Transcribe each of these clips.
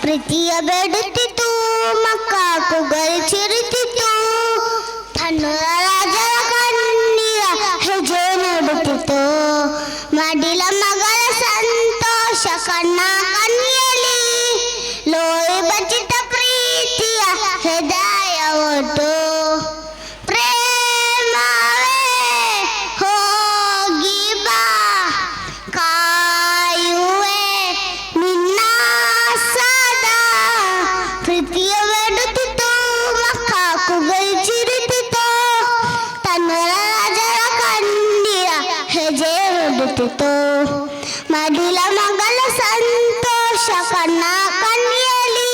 ಪ್ರೀತಿಯ ಬೇಡುತ್ತಿತ್ತು ಮಕ್ಕ ಕುಗಲ್ಚಿರುತ್ತಿತ್ತು ತನ್ನುರ ರಾಜರ ಕಣ್ಣೀರ ಹೆಜ್ಜೆ ನೋಡುತ್ತಿತ್ತು ಮಾಡಿಲ ಮಗಳ ಸಂತೋಷ ಕಣ್ಣ ಕಣ್ಣಿಯಲ್ಲಿ ಲೋಯಿ ಬಚ್ಚಿತ ಪ್ರೀತಿಯ ಹೃದಯ ಒಟ್ಟು ಪ್ರೀತಿಯ ಬೇಡುತ್ತಿತ್ತು ಮಕ್ಕ ಕುಗಲ್ಚಿರುತ್ತಿತ್ತು ತನ್ನುರ ರಾಜರ ಕಣ್ಣೀರ ಹೆಜ್ಜೆ ನೋಡುತ್ತಿತ್ತು ಮಾಡಿಲ ಮಗಳ ಸಂತೋಷ ಕಣ್ಣ ಕಣ್ಣಿಯಲ್ಲಿ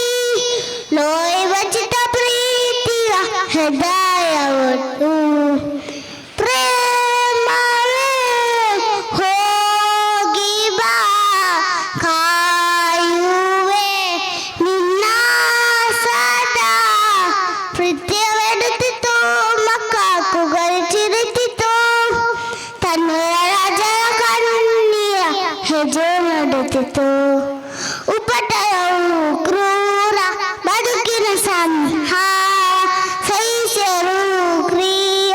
ಲೋಯಿ ಬಚ್ಚಿತ ಪ್ರೀತಿಯ ಹೃದಯ ಒಟ್ಟು ಪ್ರೇಮವೇ ಹೋಗಿ ಬಾ ಕಾಯುವೆ ನಿನ್ನ ಸದಾ ಪ್ರೀತಿಯ ಬೇಡುತ್ತಿತ್ತು ಮಕ್ಕ ಕುಗಲ್ಚಿರುತ್ತಿತ್ತು ತನ್ನುರ ರಾಜರ ಕಣ್ಣೀರ ಹೆಜ್ಜೆ ಮಾಡುತ್ತಿತ್ತು ಉಪಟಳವು ಕ್ರೂರ ಬದುಕಿನ ಸಂಹಾರ ಸಹಿಸರು ಕ್ರಿಯ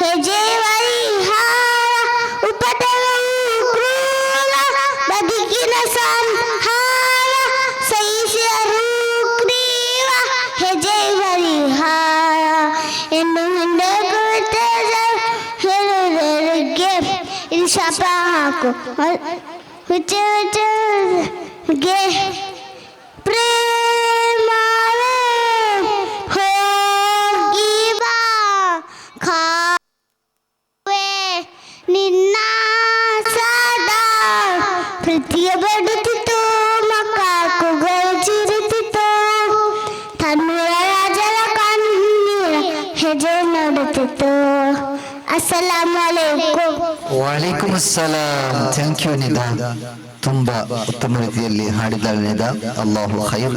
ಹೆಜ್ಜೆ ಪರಿಹಾರ ಉಪಟಳವು ಕ್ರೂರ ಬದುಕಿನ ಸಂಹಾರ ಸಹಿಸರು ಕ್ರಿಯ ಹೆಜ್ಜೆ ಪರಿಹಾರ ಎಂದು ಹಿಂದೆ ಕುಳಿತರಿಗೆ ಇದು ಶಾಪ ಹಾಕು ಗೆ ಪ್ರೇಮವೇ ಹೋಗಿ ಬಾ ಕಾಯುವೆ ನಿನ್ನ ಸದಾ ಪ್ರೀತಿಯ ಬೇಡುತ್ತಿತ್ತು ಮಕ್ಕ ಕುಗಲ್ಚಿರುತ್ತಿತ್ತು ತನ್ನುರ ರಾಜರ ಕಣ್ಣೀರ ಹೆಜ್ಜೆ ನೋಡುತ್ತಿತ್ತು ಅಸ್ಸಲಾಮು ಅಲೈಕುಂ. ವಾಲೇಕುಮ್ ಅಸ್ಸಲಾಂ. ಥ್ಯಾಂಕ್ ಯು ನಿದಾ, ತುಂಬಾ ಉತ್ತಮ ರೀತಿಯಲ್ಲಿ ಹಾಡಿದ್ದಾಳೆ ನಿದಾ. ಅಲ್ಲಾಹು ಖೈರ್.